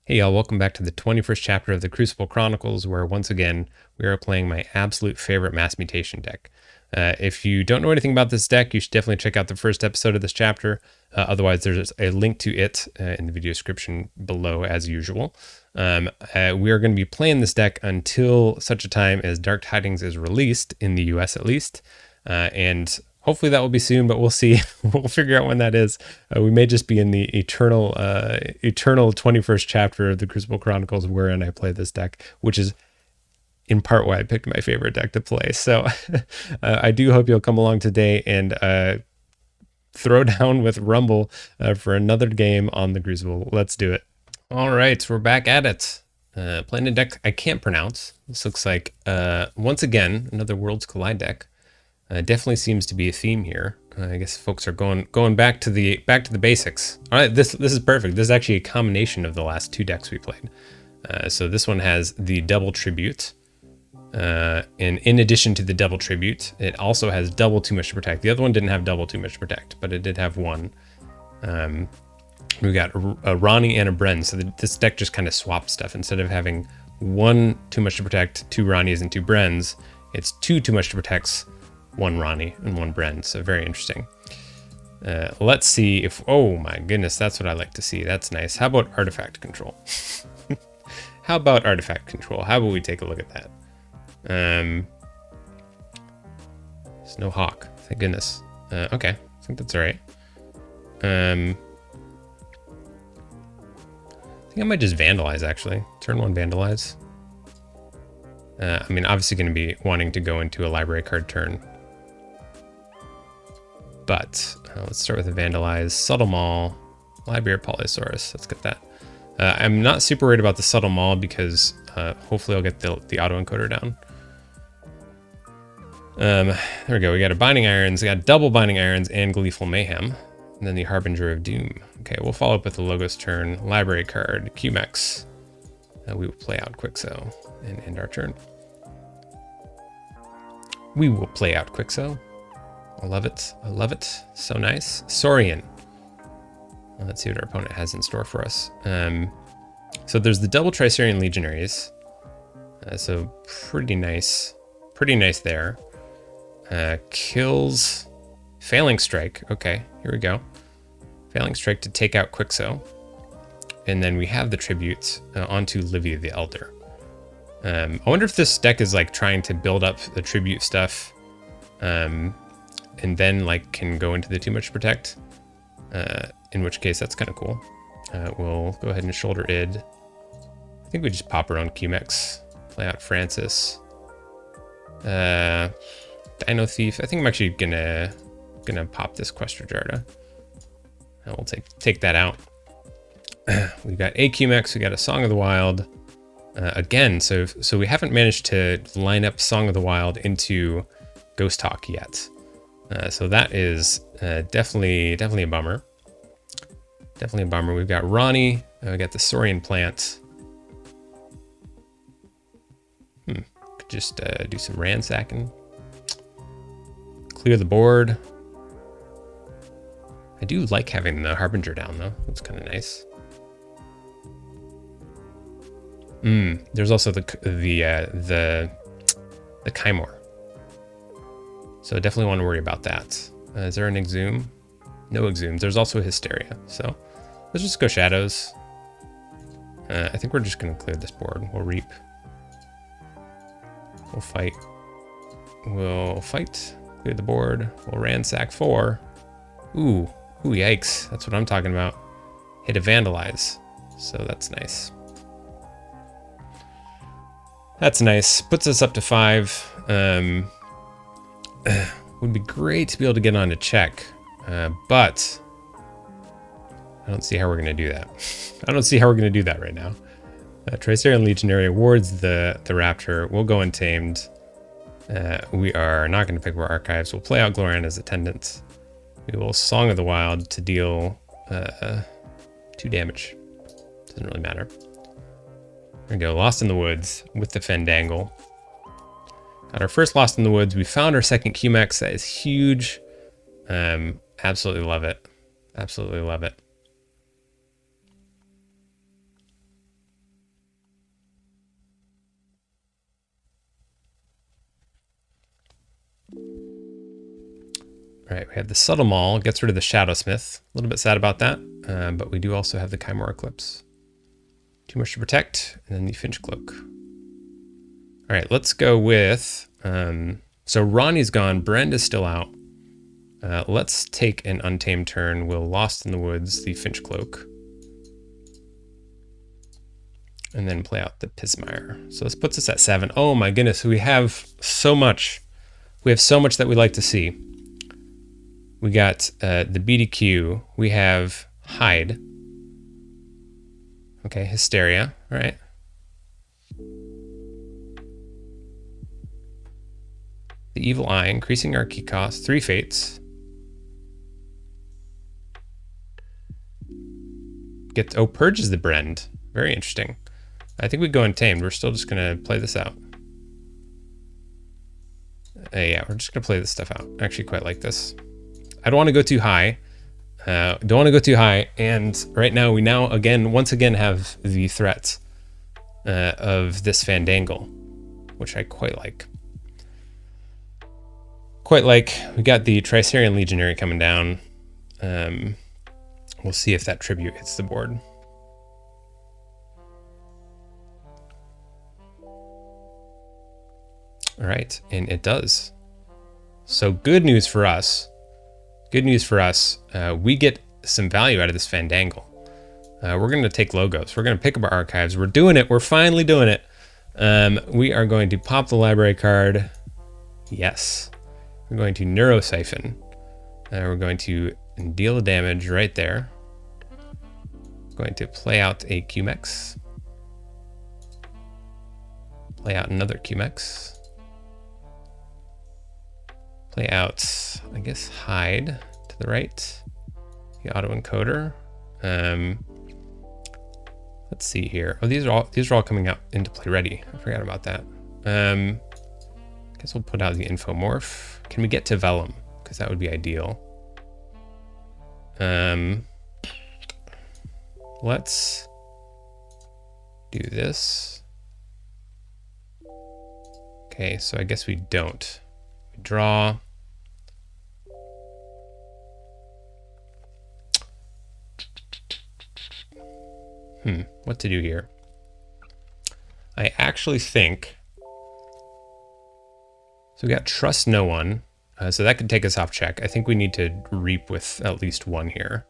Hey y'all, welcome back to the 21st chapter of the Crucible Chronicles, where once again we are playing my absolute favorite mass mutation deck. If you don't know anything about this deck, you should definitely check out the first episode of this chapter. Otherwise, there's a link to it in the video description below as usual. We are going to be playing this deck until such a time as Dark Tidings is released, in the US at least, and hopefully that will be soon, but we'll see. We'll figure out when that is. We may just be in the eternal 21st chapter of the Crucible Chronicles wherein I play this deck, which is in part why I picked my favorite deck to play. So I do hope you'll come along today and throw down with Rumble for another game on the Crucible. Let's do it. All right, we're back at it. Playing a deck I can't pronounce. This looks like, once again, another Worlds Collide deck. Definitely seems to be a theme here. I guess folks are going back to the basics. All right, this is perfect. This is actually a combination of the last two decks we played. So this one has the double tribute, and in addition to the double tribute, it also has double too much to protect. The other one didn't have double too much to protect, but it did have one. We got a Ronnie and a Bren, so this deck just kind of swapped stuff. Instead of having one too much to protect, two Ronnies and two Brens, it's two too much to protect, one Ronnie and one Bren. So very interesting. Let's see if, oh my goodness, that's what I like to see. That's nice. How about artifact control? How about artifact control? How about we take a look at that? There's no hawk, thank goodness. Okay, I think that's all right. I think I might just vandalize, actually. Turn one, vandalize. I mean, obviously going to be wanting to go into a library card turn. But let's start with a vandalize, subtle maul, library Polysaurus. Let's get that. I'm not super worried about the subtle maul because hopefully I'll get the auto encoder down. There we go. We got a Binding Irons, we got double Binding Irons and Gleeful Mayhem. And then the Harbinger of Doom. Okay, we'll follow up with the Logos turn, library card, QMEX. We will play out Quixo and end our turn. We will play out Quixo. I love it. I love it. So nice. Saurian. Let's see what our opponent has in store for us. So there's the double Trisaurian Legionaries. So pretty nice. Pretty nice there. Kills Failing Strike. Okay, here we go. Failing Strike to take out Quixo. And then we have the tributes onto Livia the Elder. I wonder if this deck is like trying to build up the tribute stuff. And then like can go into the too much protect, in which case that's kind of cool. We'll go ahead and shoulder id. I think we just pop our own QMEX, play out Francis, Dino Thief. I think I'm actually gonna pop this Questor Jarda, and we'll take that out. We've got a QMEX, we got a Song of the Wild. Again, so we haven't managed to line up Song of the Wild into Ghost Hawk yet. So that is definitely a bummer. Definitely a bummer. We've got Ronnie. We got the Saurian plant. Could just do some ransacking. Clear the board. I do like having the Harbinger down though. That's kind of nice. There's also the Kymor. So definitely want to worry about that. Is there an Exhume? No Exhumes. There's also Hysteria. So let's just go Shadows. I think we're just going to clear this board. We'll Reap. We'll fight. We'll fight. Clear the board. We'll ransack 4. Ooh, yikes. That's what I'm talking about. Hit a Vandalize. So that's nice. That's nice. Puts us up to 5. Would be great to be able to get on to check, but I don't see how we're going to do that. I don't see how we're going to do that right now. Trisaurian Legionary awards the Raptor. We'll go Untamed. We are not going to pick up our Archives. We'll play out Gloriana's Attendant. We will Song of the Wild to deal 2 damage. Doesn't really matter. There we go. Lost in the Woods with the Fandangle. Got our first Lost in the Woods. We found our second QMEX. That is huge. Absolutely love it. Absolutely love it. All right, we have the Subtle Maul, gets rid of the Shadowsmith. A little bit sad about that, but we do also have the Chimera Eclipse. Too much to protect, and then the Finch Cloak. All right, let's go with... so Ronnie's gone, Brenda's still out. Let's take an Untamed turn. We'll Lost in the Woods, the Finch Cloak. And then play out the Pismire. So this puts us at 7. Oh my goodness, we have so much. We have so much that we like to see. We got the BDQ. We have Hide. Okay, Hysteria. All right. The Evil Eye, increasing our key cost. 3 Fates. Purges the Brend. Very interesting. I think we go Untamed. We're still just going to play this out. Yeah, we're just going to play this stuff out. I actually quite like this. I don't want to go too high. And right now, we once again have the threat of this Fandangle, which I quite like. We got the Tricerian Legionary coming down. We'll see if that tribute hits the board. All right, and it does. So good news for us. We get some value out of this Fandangle. We're going to take logos. We're going to pick up our archives. We're doing it. We're finally doing it. We are going to pop the library card. Yes. We're going to Neurosiphon. We're going to deal the damage right there. Going to play out a QMEX. Play out another QMEX. Play out, I guess, Hide to the right. The autoencoder. Let's see here. Oh, these are all coming out into play ready. I forgot about that. I guess we'll put out the Infomorph. Can we get to Vellum? Because that would be ideal. Let's do this. Okay, so I guess we don't. We draw. What to do here? I actually think... So we got Trust No One. So that could take us off check. I think we need to reap with at least 1 here.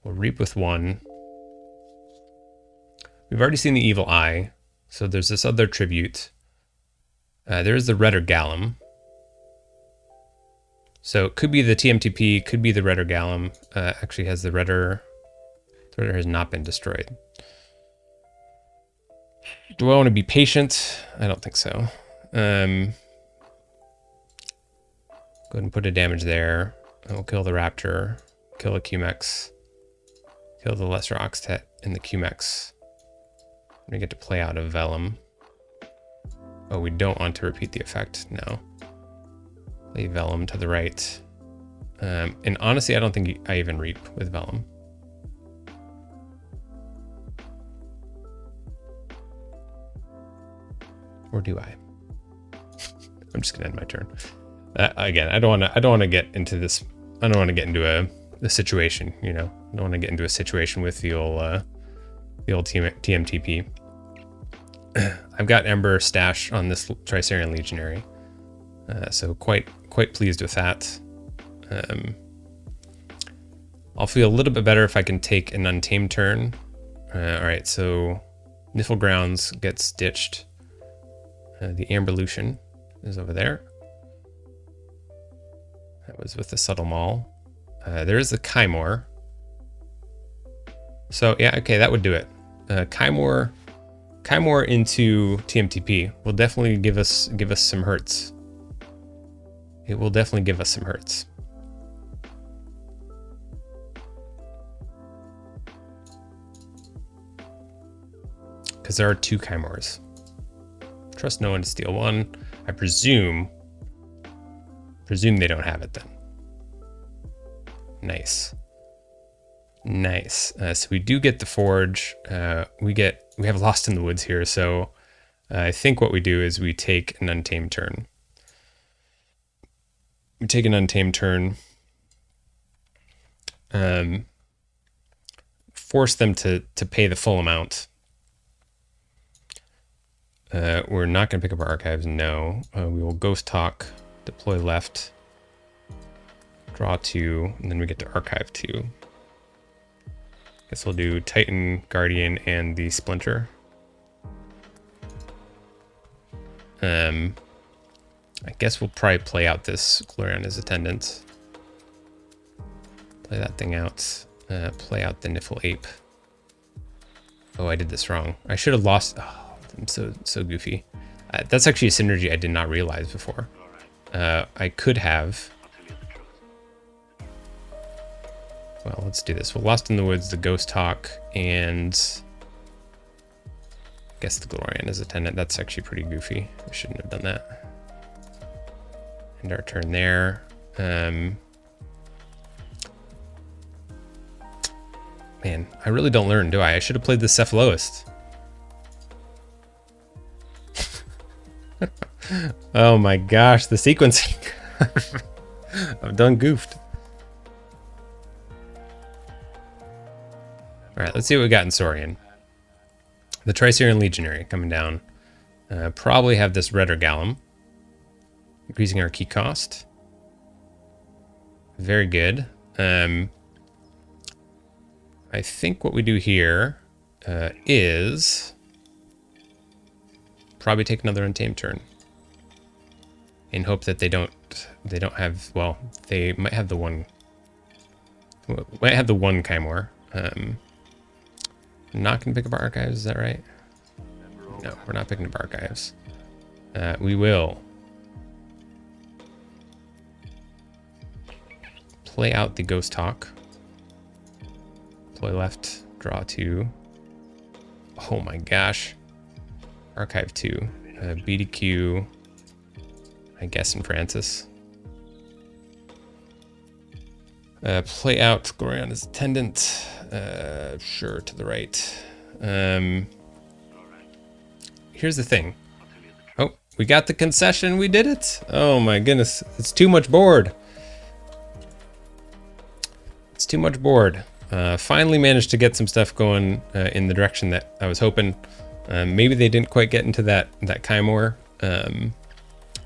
We'll reap with 1. We've already seen the Evil Eye. So there's this other tribute. There's the Redder Gallum. So it could be the TMTP, could be the Redder Gallum. Actually has the Redder. The Redder has not been destroyed. Do I want to be patient? I don't think so. Go ahead and put a damage there. We'll kill the Raptor, kill a QMEX, kill the Lesser Oxtet in the QMEX. We get to play out of Vellum. Oh, we don't want to repeat the effect. No. Play Vellum to the right. And honestly, I don't think I even reap with Vellum. Or do I? I'm just gonna end my turn. Again, I don't want to get into this. I don't want to get into a situation. You know, I don't want to get into a situation with the old TMTP. I've got Ember Stash on this Tricerian Legionary, so quite pleased with that. I'll feel a little bit better if I can take an Untamed turn. All right, so Niflgrounds gets ditched. The Amberlution is over there. That was with the Subtle Maul. There is the Kymor. So yeah, okay, that would do it. Kymor into TMTP will definitely give us some hurts. It will definitely give us some hurts. Because there are 2 Kymors. Trust no one to steal 1. I presume they don't have it then. Nice. So we do get the Forge. We have Lost in the Woods here, so I think what we do is we take an Untamed turn. We take an Untamed turn, force them to pay the full amount. We're not going to pick up our archives, no. We will Ghost Talk, deploy left, draw 2, and then we get to archive 2. Guess we'll do Titan, Guardian, and the Splinter. I guess we'll probably play out this Glorion as Attendant. Play that thing out. Play out the Niffle Ape. Oh, I did this wrong. I should have lost... Oh, I'm so goofy. That's actually a synergy I did not realize before. I could have... Well, let's do this. We'll Lost in the Woods, the Ghost Hawk, and... I guess the Glorion as Attendant. That's actually pretty goofy. I shouldn't have done that. End our turn there. Man, I really don't learn, do I? I should have played the Cephaloist. Oh my gosh, the sequencing. I've done goofed. All right, let's see what we got in Saurian. The Tricerian Legionary coming down. Probably have this Redder Gallum. Increasing our key cost. Very good. I think what we do here is probably take another Untamed turn. In hope that they don't have, well, they might have the one Kymor. Not gonna pick up our archives, is that right? No, we're not picking up archives. We will play out the Ghost Hawk. Play left, draw 2. Oh my gosh. Archive 2. BDQ. I guess in Francis. Play out Glorion as Attendant. Sure, to the right. Here's the thing. Oh, we got the concession. We did it. Oh my goodness. It's too much board. It's too much board. Finally managed to get some stuff going in the direction that I was hoping. Maybe they didn't quite get into that Kymor.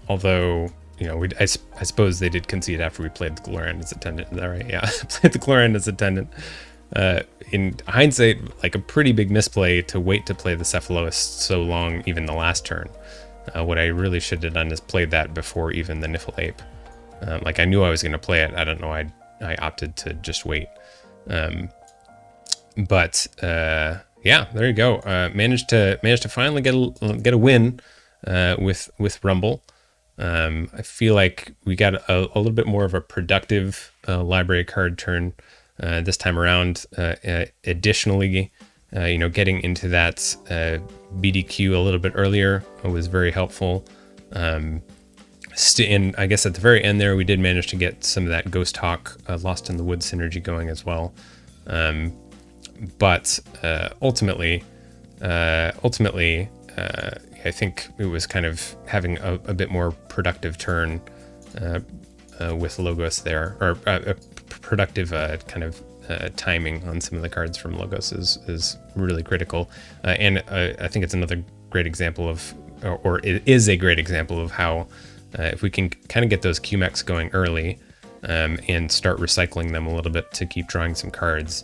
Although, you know, I suppose they did concede after we played the Glorion as Attendant. Is that right? Yeah, played the Glorion as Attendant. In hindsight, like a pretty big misplay to wait to play the Cephaloist so long, even the last turn. What I really should have done is played that before even the Niffle Ape. Like I knew I was going to play it. I don't know. I opted to just wait. But yeah, there you go. Managed to finally get a win with Rumble. I feel like we got a little bit more of a productive library card turn this time around. Additionally, you know, getting into that BDQ a little bit earlier was very helpful. And I guess at the very end there, we did manage to get some of that Ghost Hawk Lost in the Woods synergy going as well. But ultimately, I think it was kind of having a bit more productive turn with Logos there, or a productive kind of timing on some of the cards from Logos is really critical. And I think it's another great example of, or it is a great example of how if we can kind of get those QMEX going early and start recycling them a little bit to keep drawing some cards,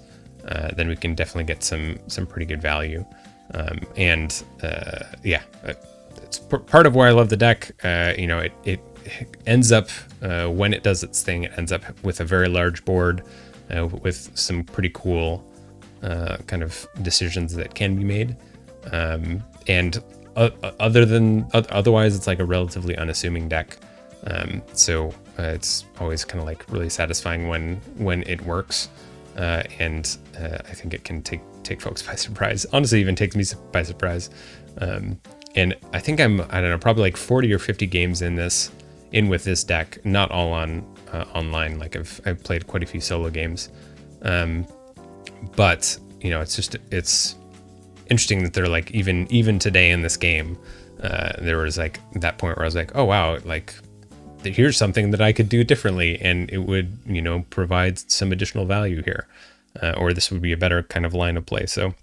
then we can definitely get some pretty good value. Yeah, it's part of why I love the deck. You know, it ends up, when it does its thing, it ends up with a very large board with some pretty cool kind of decisions that can be made. And otherwise, it's like a relatively unassuming deck. So it's always kind of like really satisfying when it works. And I think it can take folks by surprise. Honestly, even takes me by surprise. And I think I don't know, probably like 40 or 50 games in with this deck, not all on online. Like I've played quite a few solo games. But you know, it's interesting that they're like even today in this game, there was like that point where I was like, oh wow, like here's something that I could do differently, and it would, you know, provide some additional value here, or this would be a better kind of line of play. So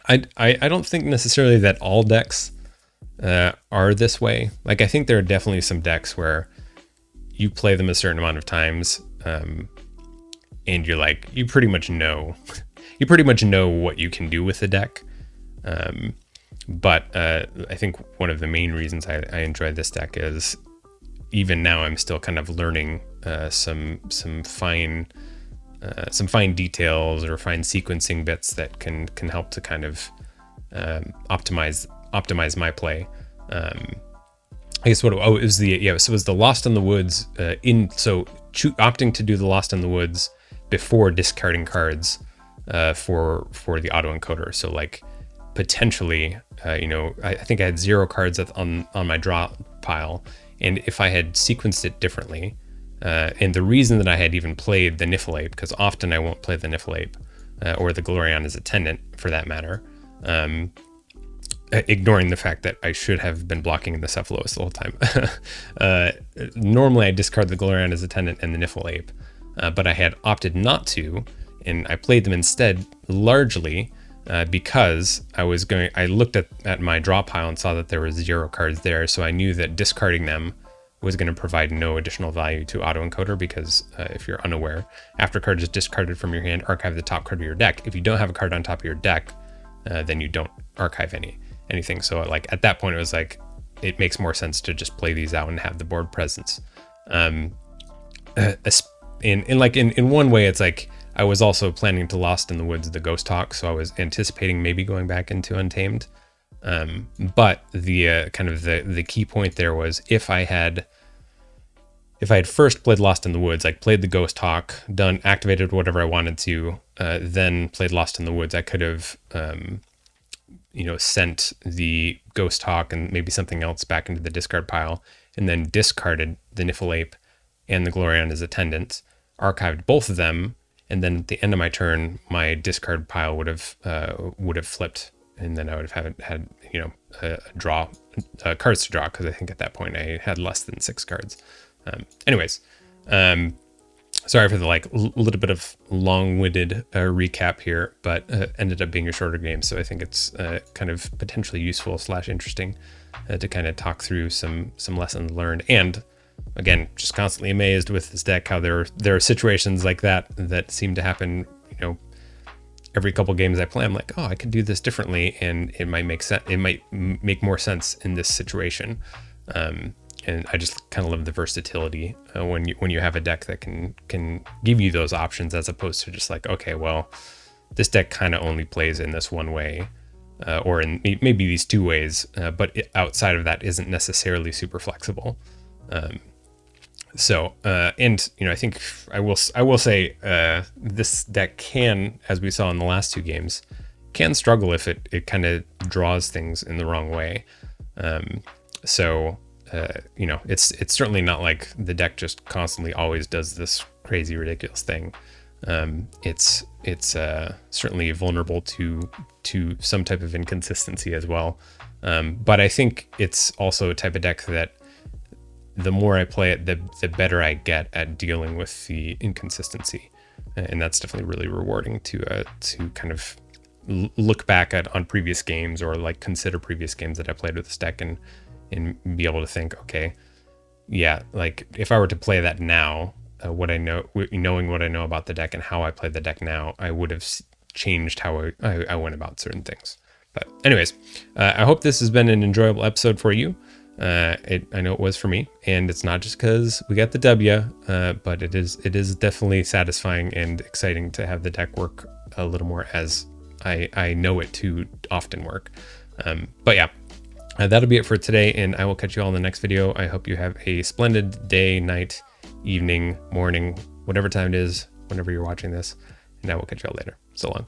I don't think necessarily that all decks are this way. Like I think there are definitely some decks where you play them a certain amount of times, and you're like, you pretty much know what you can do with the deck. But I think one of the main reasons I enjoy this deck is even now I'm still kind of learning some fine details or fine sequencing bits that can help to kind of optimize my play. I guess so it was the Lost in the Woods opting to do the Lost in the Woods before discarding cards for the autoencoder. So like potentially, I think I had 0 cards on my draw pile, and if I had sequenced it differently, and the reason that I had even played the Niffle Ape, because often I won't play the Niffle Ape or the Gloriana's Attendant for that matter, ignoring the fact that I should have been blocking the Cephalos the whole time. Normally I discard the Gloriana's Attendant and the Niffle Ape, but I had opted not to, and I played them instead largely because I looked at my draw pile and saw that there was 0 cards there, so I knew that discarding them was going to provide no additional value to autoencoder, because if you're unaware, after a card is discarded from your hand, archive the top card of your deck. If you don't have a card on top of your deck, then you don't archive anything. So like at that point, it was like, it makes more sense to just play these out and have the board presence. In one way, it's like I was also planning to Lost in the Woods the Ghost Hawk, so I was anticipating maybe going back into Untamed. But the kind of the key point there was if I had first played Lost in the Woods, like played the Ghost Hawk, activated whatever I wanted to, then played Lost in the Woods, I could have sent the Ghost Hawk and maybe something else back into the discard pile, and then discarded the Niffle Ape and the Gloriana's Attendant, archived both of them, and then at the end of my turn, my discard pile would have flipped, and then I would have had cards to draw, because I think at that point I had less than 6 cards. Sorry for the little bit of long-winded recap here, but ended up being a shorter game, so I think it's kind of potentially useful / interesting to kind of talk through some lessons learned. And again, just constantly amazed with this deck how there are situations like that seem to happen, every couple games I play. I'm like, oh, I could do this differently, and it might make sense. It might make more sense in this situation. And I just kind of love the versatility when you have a deck that can give you those options, as opposed to just like, okay, well, this deck kind of only plays in this one way, or in maybe these 2 ways, but outside of that isn't necessarily super flexible. I think I will say this deck can, as we saw in the last 2 games, can struggle if it kind of draws things in the wrong way. It's certainly not like the deck just constantly always does this crazy, ridiculous thing. It's certainly vulnerable to some type of inconsistency as well. But I think it's also a type of deck that the more I play it, the better I get at dealing with the inconsistency, and that's definitely really rewarding to kind of look back on previous games, or like consider previous games that I played with this deck, and be able to think, okay, yeah, like if I were to play that now, knowing what I know about the deck and how I play the deck now, I would have changed how I went about certain things. But anyways, I hope this has been an enjoyable episode for you. I know it was for me, and it's not just because we got the W, but it is definitely satisfying and exciting to have the deck work a little more as I know it to often work. But yeah, that'll be it for today, and I will catch you all in the next video. I hope you have a splendid day, night, evening, morning, whatever time it is, whenever you're watching this, and I will catch you all later. So long.